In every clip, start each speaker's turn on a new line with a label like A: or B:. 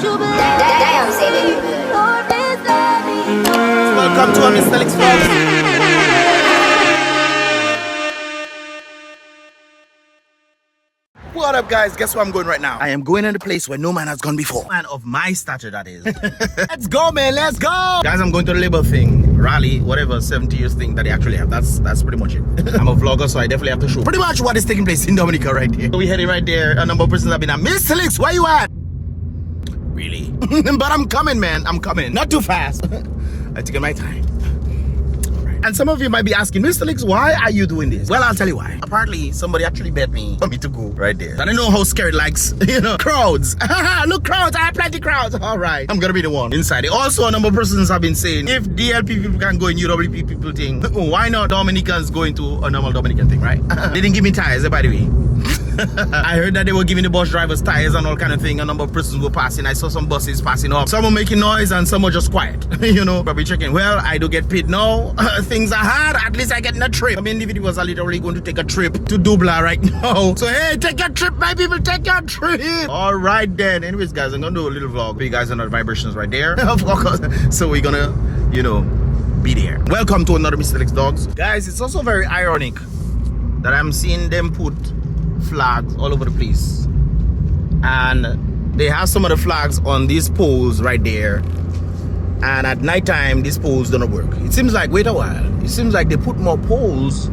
A: Damn, baby.
B: Welcome to our Mystelics vlog. What up, guys? Guess where I'm going right now? I am going in a place where no man has gone before. Man of my stature, that is. Let's go, man. Let's go. Guys, I'm going to the Labour thing, rally, whatever 70 years thing that they actually have. That's pretty much it. I'm a vlogger, so I definitely have to show pretty much what is taking place in Dominica right here. So we're heading right there. A number of persons have been at Mystelics. Where you at? Really? But I'm coming, man. I'm coming. Not too fast. I take my time. And some of you might be asking, Mystelics, why are you doing this? Well, I'll tell you why. Apparently, somebody actually bet me for me to go right there. I don't know how scary likes, crowds. Look, crowds, I have plenty crowds. All right, I'm gonna be the one inside it. Also, a number of persons have been saying, if DLP people can go in UWP people thing, why not Dominicans going to a normal Dominican thing, right? They didn't give me tires, by the way. I heard that they were giving the bus drivers tires and all kind of thing. A number of persons were passing. I saw some buses passing up. Some were making noise and some were just quiet. Probably checking. Well, I do get paid now. Things are hard. At least I get in a trip. Some individuals are literally going to take a trip to DUBLANC right now. So hey, take your trip, my people. Take your trip. All right then. Anyways, guys, I'm gonna do a little vlog for you guys on the vibrations right there. Of course. So we're gonna, be there. Welcome to another Mystelics, dogs. Guys, it's also very ironic that I'm seeing them put flags all over the place, and they have some of the flags on these poles right there, and at night time these poles don't work. It seems like, wait a while, it seems like they put more poles.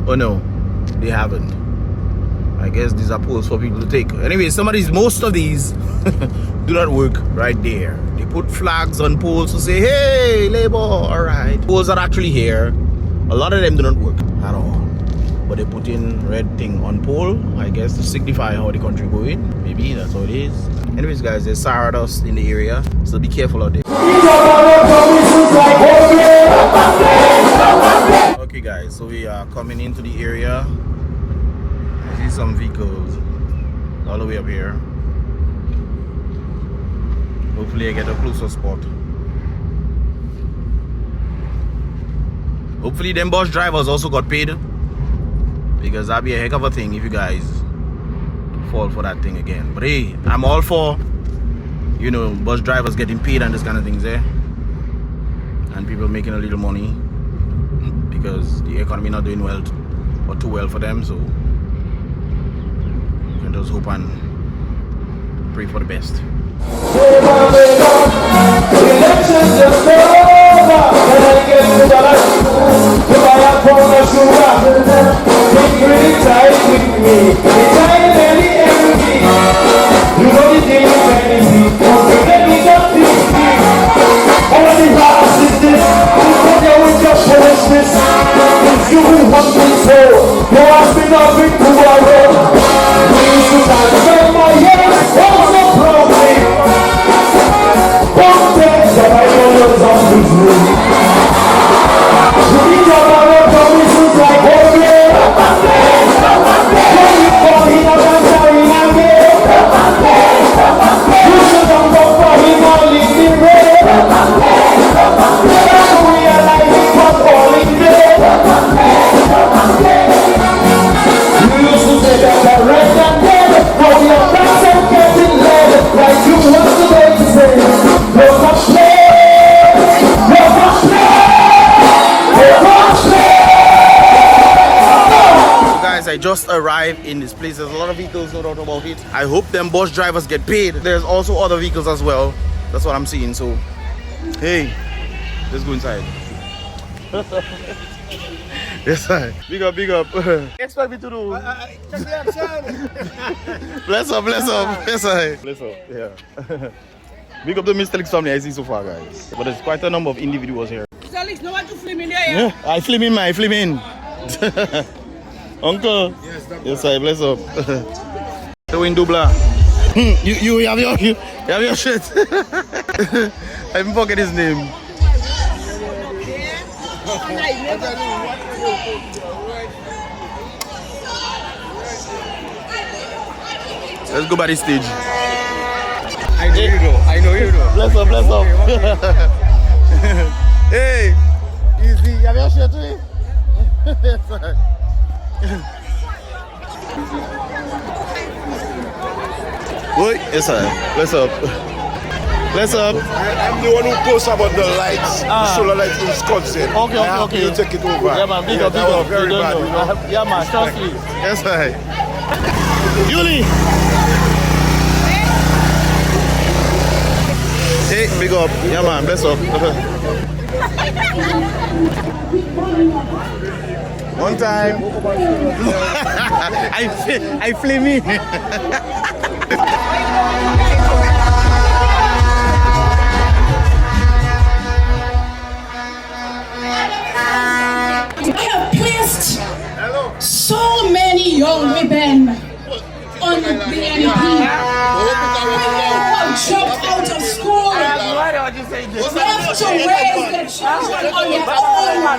B: Oh no, they haven't. I guess these are poles for people to take. Anyway, most of these do not work right there. They put flags on poles to say, hey, Labour, all right. Poles are actually here. A lot of them do not work at all. But they put in red thing on pole, I guess, to signify how the country going. Maybe that's how it is. Anyways, guys, there's Sahara dust in the area, so be careful out there. Okay, guys, so we are coming into the area. I see some vehicles all the way up here. Hopefully I get a closer spot. Hopefully them bus drivers also got paid, because that'd be a heck of a thing if you guys fall for that thing again. But hey, I'm all for, bus drivers getting paid and this kind of things there, and people making a little money, because the economy not doing well or too well for them. So you can just hope and pray for the best. I just arrived in this place. There's a lot of vehicles, no doubt about it. I hope them bus drivers get paid. There's also other vehicles as well. That's what I'm seeing. So, hey, let's go inside. Yes, sir. Big up, big up. Expect me to do. Bless up, bless up. Yes, sir. Bless up. Yeah. Big up the Mystelics family I see so far, guys. But there's quite a number of individuals here.
C: Mystelics, no one to film in there, yeah?
B: I film in, man. I film in. Uncle. Yes, sir. Bless up. So in DUBLANC. You have your shit. I even forget his name. Let's go by the stage.
D: I know you do.
B: Bless up, bless up. Hey, easy. You have your shirt to me? Yes, sir. Boy, yes sir. What's up? What's up?
A: I'm the one who posts about the lights, the solar lights in Wisconsin.
B: Okay.
A: You take it over.
B: Yeah man, big up.
A: Very bad, you know.
B: Yeah man, trust me. Yes sir. Julie. Hey, big up. Yeah man, bless up. One time. I flame me.
C: I have placed so many young women on the NEP who have dropped out of school, left to raise their children on their own,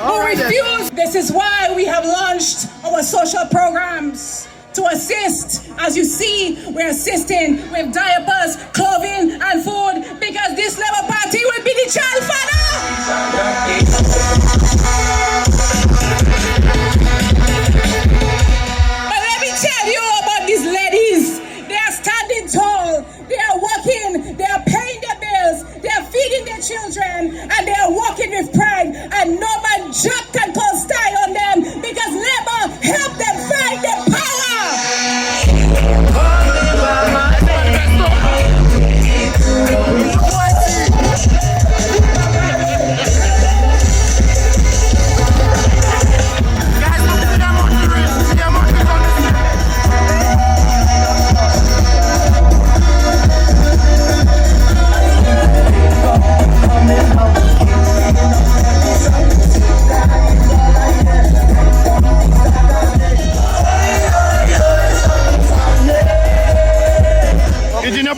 C: who refuse. This is why we have launched our social programs to assist. As you see, we're assisting with diapers, clothing, and food because this Labour Party will be the child father. But let me tell you about these ladies. They are standing tall, they are working, they are paying their bills, they are feeding their children, and they are walking with pride. And no man job can call style on them because Labour helped them find their power.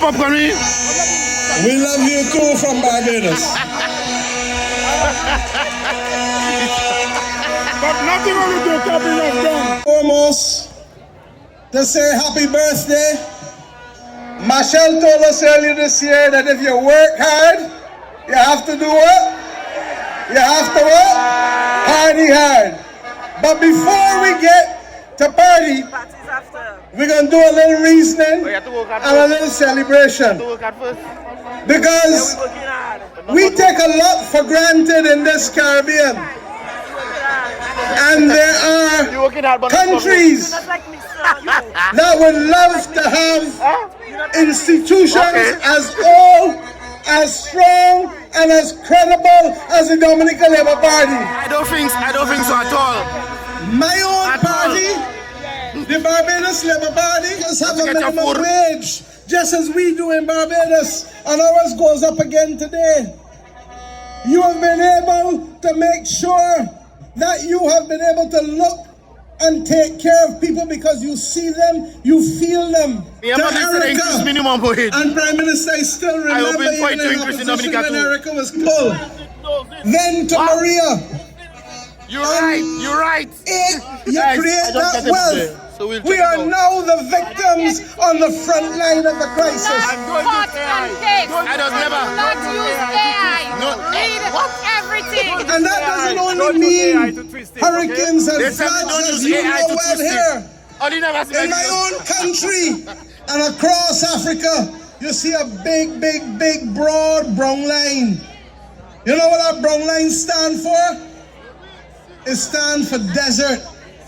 B: Popcorn,
A: we love you too from Barbados. But nothing on the topic of done. Almost to say happy birthday. Michelle told us earlier this year that if you work hard, you have to do what? You have to what? Party hard. But before we get to party, we're going to do a little reasoning and a little celebration. Because we take a lot for granted in this Caribbean. And there are countries that would love to have institutions as old, as strong, and as credible as the Dominica Labour Party.
B: I don't think so at all.
A: My own party, the Barbados Labour Party, has have a minimum wage, just as we do in Barbados, and ours goes up again today. You have been able to make sure that you have been able to look and take care of people because you see them, you feel them.
B: Yeah, to Erica, minimum wage.
A: And Prime Minister, I still remember even in opposition when Erica was pulled. Then to Maria.
B: You're right.
A: You create that wealth. So we are now the victims on the front line of the crisis.
E: I
B: don't never.
E: Not use AI. Read everything.
A: And that doesn't only mean hurricanes and floods, as you know well here. In my own country and across Africa, you see a big, broad brown line. You know what that brown line stands for? It stands for desert.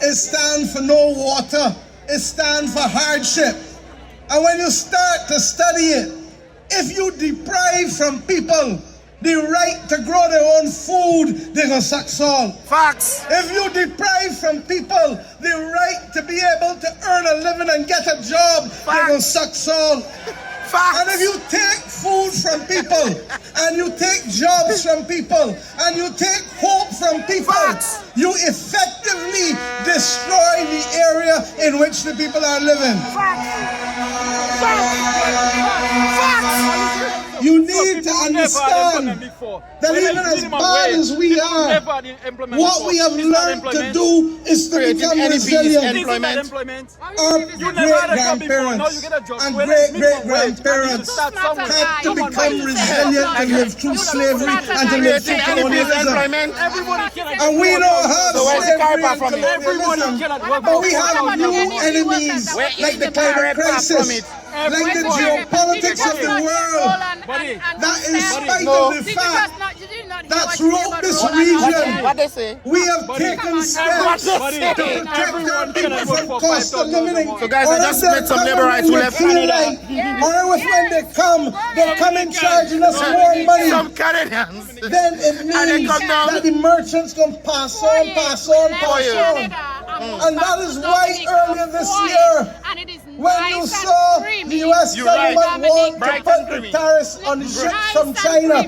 A: It stands for no water. It stands for hardship. And when you start to study it, if you deprive from people the right to grow their own food, they're going to suck salt.
B: Facts.
A: If you deprive from people the right to be able to earn a living and get a job, they're going to suck salt.
B: Facts.
A: And if you take food from people, and you take jobs from people, and you take hope from people,
B: Facts.
A: you effectively destroy the area in which the people are living.
B: Facts.
A: You need need to understand that even as bad as we are, what we have learned to do is to become resilient. Our great-grandparents and great-great-grandparents had to become resilient and live through slavery and to live through colonialism. And we don't have slavery and colonialism, but we have new enemies like the climate crisis, like the geopolitics of the world, that in spite of the fact that throughout this region, we have taken steps to protect our people from cost of living.
B: So guys, I just met some laborites who left Canada.
A: Or if when they come in charging us more money.
B: Some Canadians.
A: Then it means that the merchants can pass on. And that is why earlier this year, when you saw the U.S. government want to put the tariffs on the ships from China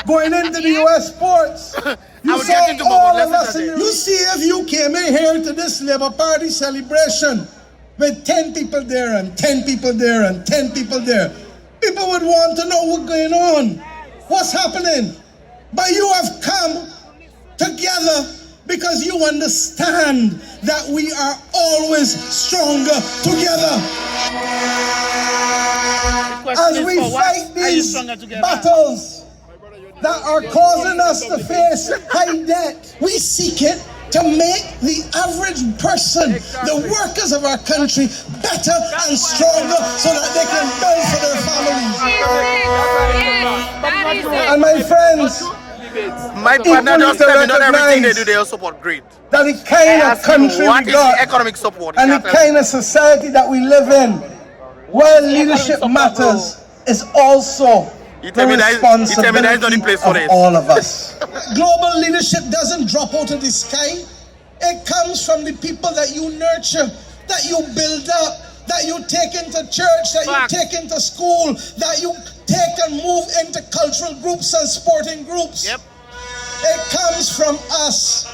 A: going into the U.S. ports, you saw all of us. You see, if you came in here to this Labour Party celebration with 10 people there and 10 people there and 10 people there, people would want to know what's going on, what's happening. But you have come together because you understand that we are always stronger together. As we fight these battles that are causing us to face high debt, we seek it to make the average person, the workers of our country, better and stronger so that they can build for their families. And my friends,
B: my partner just tell me not everything they do, they support great.
A: That the kind of country
B: what
A: we
B: is
A: got
B: the economic support?
A: and the kind of society that we live in, where leadership matters, is also the responsibility of all of us. Global leadership doesn't drop out of the sky. It comes from the people that you nurture, that you build up, that you take into church, that you take into school, that you take and move into cultural groups and sporting groups.
B: Yep.
A: It comes from us.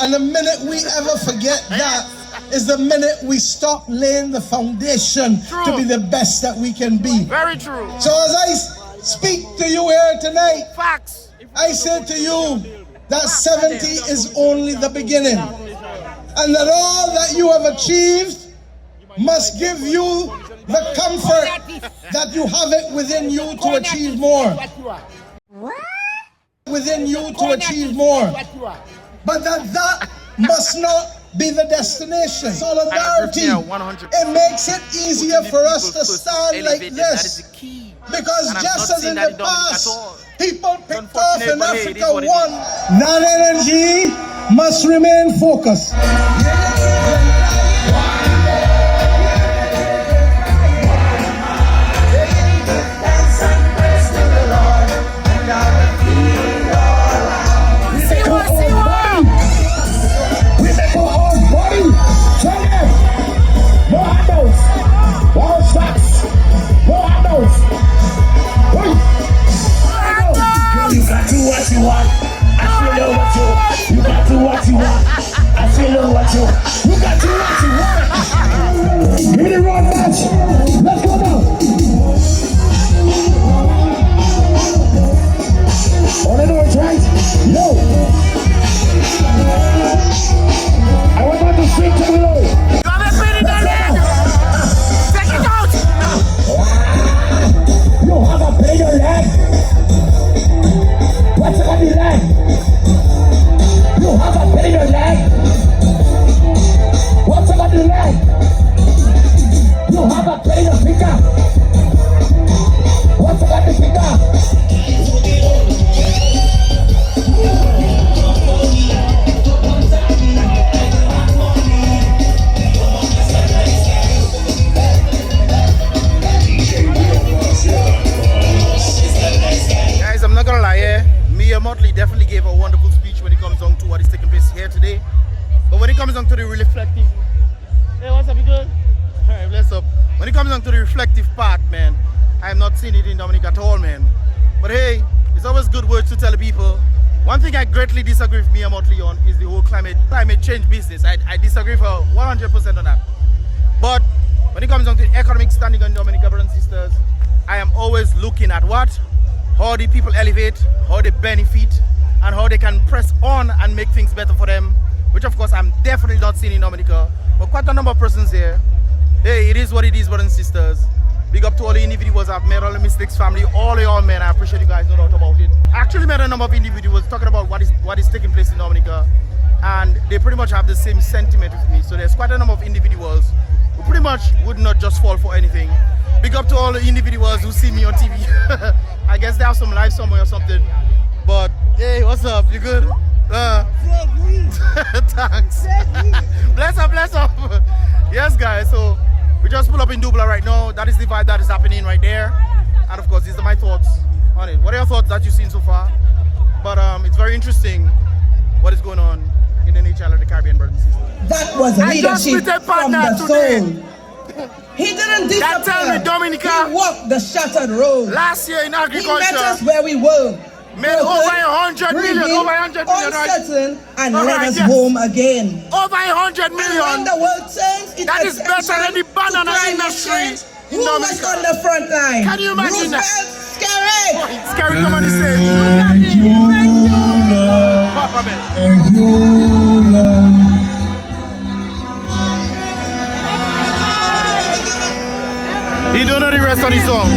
A: And the minute we ever forget that is the minute we stop laying the foundation to be the best that we can be.
B: Very true.
A: So as I speak to you here tonight,
B: Facts.
A: I say to you that 70 is only the beginning. And that all that you have achieved must give you the comfort that you have it within you to achieve more. Within you to achieve more. But that must not be the destination. Solidarity, it makes it easier for us to stand like this. Because just as in the past, people picked off in Africa one, that energy must remain focused. Mottley definitely gave a wonderful speech when it comes down to what is taking place here today. But when it comes down to the reflective... Hey, what's up, you good? Alright, bless up. When it comes down to the reflective part, man, I have not seen it in Dominica at all, man. But hey, it's always good words to tell the people. One thing I greatly disagree with Mia Mottley on is the whole climate change business. I disagree for 100% on that. But when it comes down to economic standing on Dominica, brothers and sisters, I am always looking at what?
B: how the people elevate, how they benefit, and how they can press on and make things better for them, which of course I'm definitely not seeing in Dominica, but quite a number of persons here. Hey, it is what it is, brothers and sisters. Big up to all the individuals I've met, all the Mystelics family, all of y'all, man. I appreciate you guys, no doubt about it. I actually met a number of individuals talking about what is taking place in Dominica, and they pretty much have the same sentiment with me. So there's quite a number of individuals who pretty much would not just fall for anything. Big up to all the individuals who see me on TV. I guess they have some live somewhere or something. But hey, what's up? You good? Thanks. Bless up, bless up. Yes, guys. So we just pull up in DUBLANC right now. That is the vibe that is happening right there. And of course, these are my thoughts on it. What are your thoughts that you've seen so far? But it's very interesting what is going on in the nature of the Caribbean, brothers and sisters.
C: That was leadership from the soul. He didn't disappear.
B: That tell me, Dominica,
C: he walked the shattered road.
B: Last year in agriculture,
C: he met us where we were.
B: Made over 100 million,
C: uncertain, and led us home again.
B: Over 100 million.
C: And when the world turns,
B: that is better than the banana industry.
C: Who was on the front line?
B: Can you imagine that?
C: Scary!
B: Scary, come on the stage.
A: Thank you, Lord.
B: He don't know the rest of the song.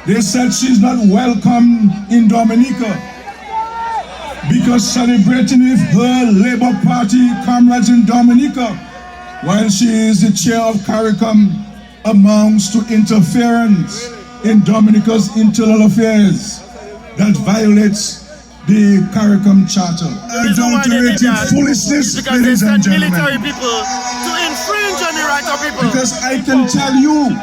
A: They said she's not welcome in Dominica because celebrating with her Labour Party comrades in Dominica while she is the chair of CARICOM amounts to interference in Dominica's internal affairs that violates the CARICOM Charter. Adulterated foolishness, ladies and gentlemen.
B: Military people to infringe on the rights of people.
A: Because I can tell you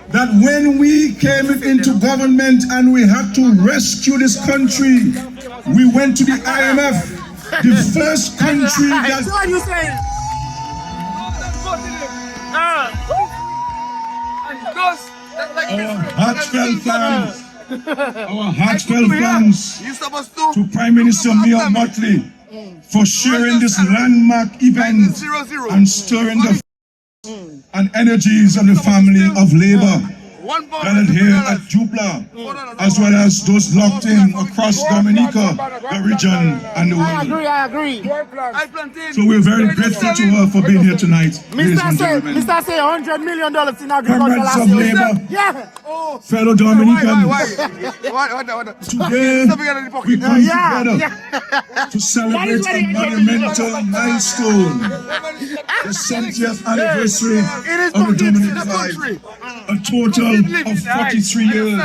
A: that when we came into government and we had to rescue this country, we went to the IMF, the first country that...
B: What you saying?
A: Our heartfelt thanks to Prime Minister Mottley for sharing this landmark event and stirring the and energies of the family of Labour gathered here at DUBLANC, as well as those locked in across Dominica, the region, and the world.
B: I agree.
A: So we're very grateful to her for being here tonight.
B: Mr. say $100 million in agriculture
A: Comrades
B: last
A: of
B: year.
A: Labour,
B: Yeah.
A: fellow Dominicans, today we come together to celebrate a monumental milestone, the 70th anniversary of the Dominican life. A total of 43 years.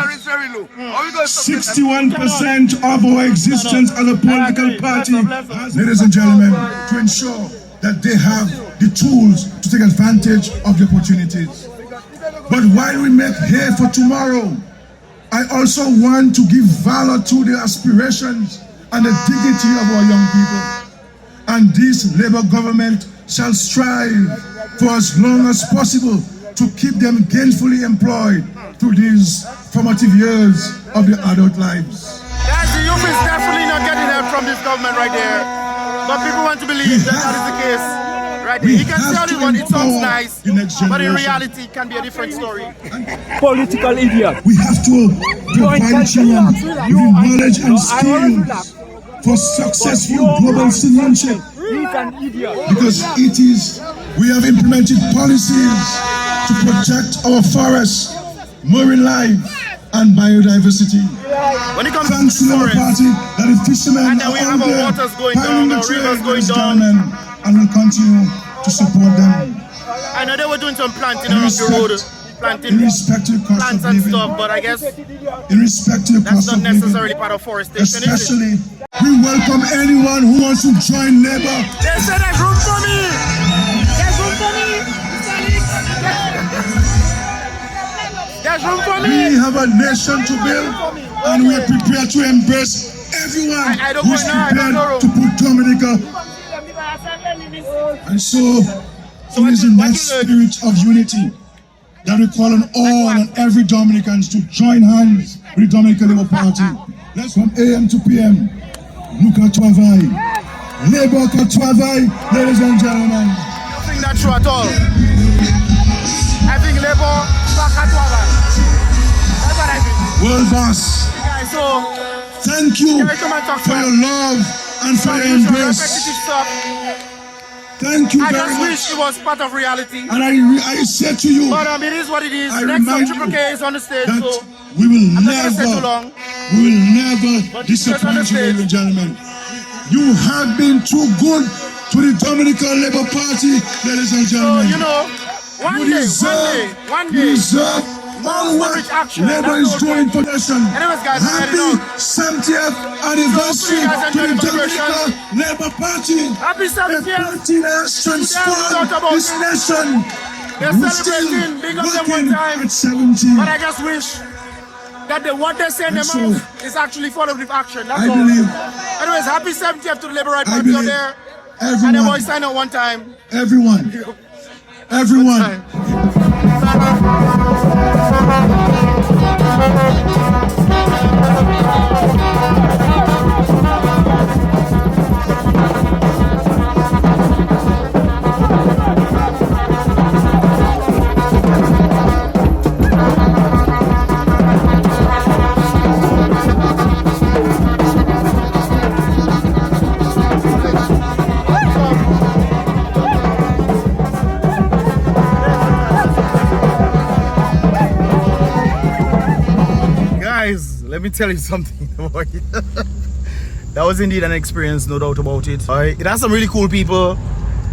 A: 61% of our existence as a political party, ladies and gentlemen, to ensure that they have the tools to take advantage of the opportunities. But while we make hay for tomorrow, I also want to give valor to the aspirations and the dignity of our young people. And this Labour government shall strive for as long as possible to keep them gainfully employed through these formative years of their adult lives.
B: Guys, the youth is definitely not getting help from this government right there. But people want to believe that is the case. Right there. You can tell you what it sounds nice, but in reality it can be a different story.
D: Political idiot.
A: We have to provide you with knowledge and skills for successful global citizenship. Because we have implemented policies to protect our forests, marine life, and biodiversity.
B: When it comes
A: thanks
B: to the
A: our party that the fishermen
B: and then we
A: are
B: have
A: out
B: our
A: there
B: waters going down, our rivers going down,
A: and will continue to support them.
B: I know they were doing some planting along the road, planting plants and stuff, but I guess that's not necessarily part of forestation,
A: especially, we welcome anyone who wants to join Labour.
B: They said there's room for me! There's room for me! There's room for me!
A: We have a nation to build, and we are prepared to embrace everyone who is prepared to put Dominica. And so it is in that spirit of unity that we call on all and every Dominicans to join hands with the Dominican Labour Party. Let's from AM to PM. Look at travail. Labour can travail, ladies and gentlemen.
B: I don't think that's true at all. I think Labour can travail. That's what I think.
A: World boss.
B: Yeah, so
A: thank you for your love and for your embrace. Thank you
B: I
A: very
B: just
A: much.
B: wish it was part of reality.
A: And I said to you,
B: But it is what it is.
A: I
B: Next time
A: remind
B: Triple
A: you
B: K is on the stage,
A: that
B: so
A: we will
B: I'm not gonna say too long.
A: never disappoint you, ladies and gentlemen. You have been too good to the Dominican Labour Party, ladies and
B: So,
A: gentlemen.
B: you know, one
A: You
B: day,
A: you deserve all what Labour is doing for the nation.
B: Anyways, guys,
A: Happy 70th anniversary to the Dominican Labour Party.
B: Happy
A: The
B: 70th.
A: party has transformed this nation.
B: They're
A: We're still
B: celebrating, big up them one
A: working
B: time.
A: at 70.
B: But I just wish that what they say in their
A: And so,
B: mouth is actually followed with action. That's
A: I
B: all.
A: believe,
B: Anyways, happy 70th to the Labour Right
A: I
B: Party out
A: believe
B: there. And the
A: everyone,
B: boys sign out one time.
A: everyone, everyone.
B: Guys, let me tell you something about it. That was indeed an experience, no doubt about it. It has some really cool people.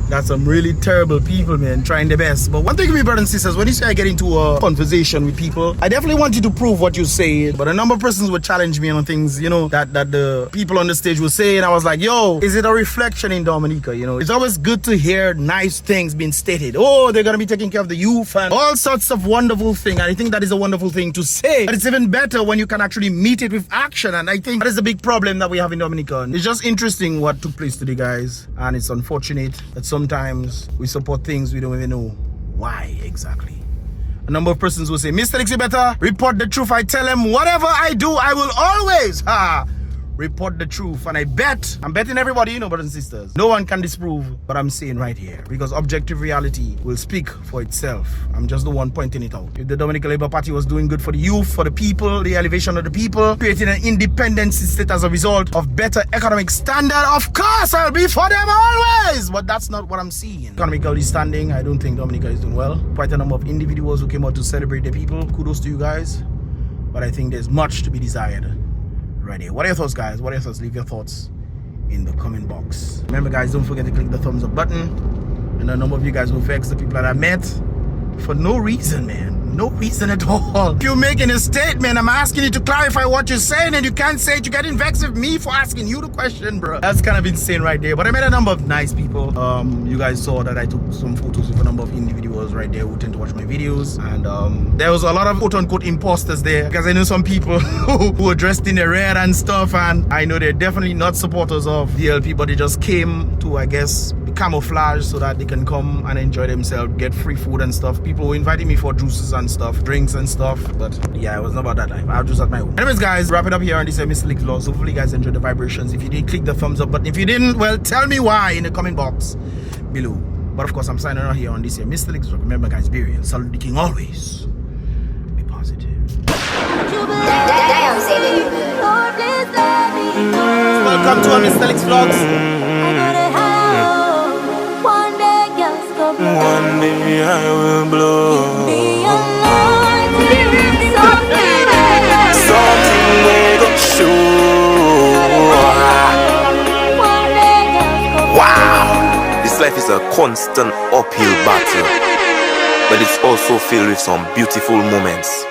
B: Got some really terrible people, man, trying their best. But one thing, me brothers and sisters, when you say I get into a conversation with people, I definitely want you to prove what you say. But a number of persons would challenge me on things, you know, that the people on the stage will say. And I was like, yo, is it a reflection in Dominica? You know, it's always good to hear nice things being stated. Oh, they're going to be taking care of the youth and all sorts of wonderful things. And I think that is a wonderful thing to say. But it's even better when you can actually meet it with action. And I think that is the big problem that we have in Dominica. It's just interesting what took place today, guys. And it's unfortunate that sometimes we support things we don't even know why exactly. A number of persons will say, Mystelics, you better report the truth. I tell them whatever I do, I will always report the truth. And I'm betting everybody, you know, brothers and sisters, no one can disprove what I'm saying right here, because objective reality will speak for itself. I'm just the one pointing it out. If the Dominican Labour Party was doing good for the youth, for the people, the elevation of the people, creating an independent state as a result of better economic standard, of course I'll be for them always. But that's not what I'm seeing. Economically standing, I don't think Dominica is doing well. Quite a number of individuals who came out to celebrate the people. Kudos to you guys. But I think there's much to be desired right here. What are your thoughts, guys? What are your thoughts? Leave your thoughts in the comment box. Remember, guys, don't forget to click the thumbs up button. And a number of you guys will vex the people that I met for no reason, man. No reason at all. If you're making a statement, I'm asking you to clarify what you're saying, and you can't say it. You're getting vexed with me for asking you the question, bro. That's kind of insane right there. But I met a number of nice people. You guys saw that I took some photos with a number of individuals right there who tend to watch my videos. And there was a lot of quote-unquote imposters there, because I know some people who were dressed in the red and stuff, and I know they're definitely not supporters of DLP, but they just came to, I guess, camouflage so that they can come and enjoy themselves, get free food and stuff. People were inviting me for juices and stuff, drinks and stuff, but yeah, it was not about that life. I was just at my own. Anyways, guys, wrap it up here on this Mystelics vlog. So hopefully you guys enjoyed the vibrations. If you did, click the thumbs up button. If you didn't, well, tell me why in the comment box below. But of course, I'm signing out here on this Mystelics vlog. Remember, guys, be real, salute the king always. Be positive. Welcome to our Mystelics vlogs.
F: One day I will blow. Something will go show. Wow, this life is a constant uphill battle, but it's also filled with some beautiful moments.